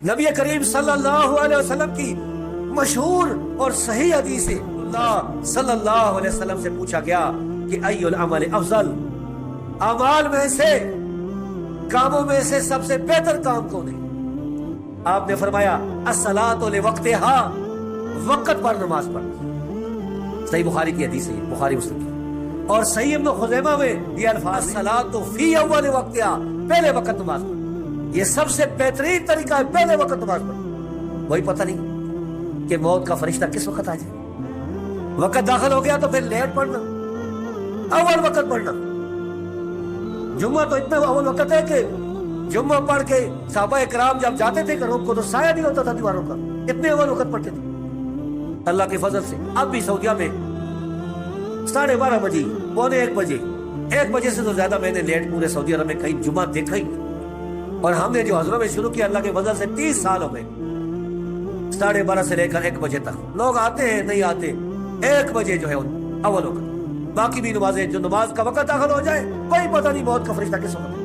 نبی کریم صلی اللہ علیہ وسلم کی مشہور اور صحیح حدیث ہے، اللہ صلی اللہ علیہ وسلم سے پوچھا گیا کہ ای العمل افضل، اعمال میں سے، کاموں میں سے سب سے بہتر کام کون ہے؟ آپ نے فرمایا الصلاۃ لوقتہا، وقت پر نماز پڑھنا۔ صحیح بخاری کی حدیث ہے، بخاری مسلم کی، اور صحیح ابن خزیمہ میں یہ الفاظ الصلاۃ فی اول وقتہا، پہلے وقت نماز پڑھنا، یہ سب سے بہترین طریقہ ہے، پہلے وقت نماز پڑھنا۔ وہی پتہ نہیں کہ موت کا فرشتہ کس وقت آ جائے، وقت داخل ہو گیا تو پھر لیٹ پڑھنا، اول وقت پڑھنا۔ جمعہ تو اتنا اول وقت ہے کہ جمعہ پڑھ کے صحابہ اکرام جب جاتے تھے گھروں کو تو سایہ نہیں ہوتا تھا دیواروں کا، اتنے اول وقت پڑھتے تھے۔ اللہ کے فضل سے اب بھی سعودیہ میں 12:30 بجے، پونے 1 بجے، 1 بجے سے تو زیادہ میں نے لیٹ پورے سعودی عرب میں کہیں جمعہ دیکھا ہی نہیں۔ اور ہم نے جو حضروں میں شروع کیا اللہ کے فضل سے 30 سال ہو گئے، 12:30 سے لے کر 1 بجے تک لوگ آتے ہیں، نہیں آتے، 1 بجے جو ہے اول وقت، باقی بھی نمازیں جو نماز کا وقت داخل ہو جائے کوئی پتہ نہیں موت کا فرشتہ کس وقت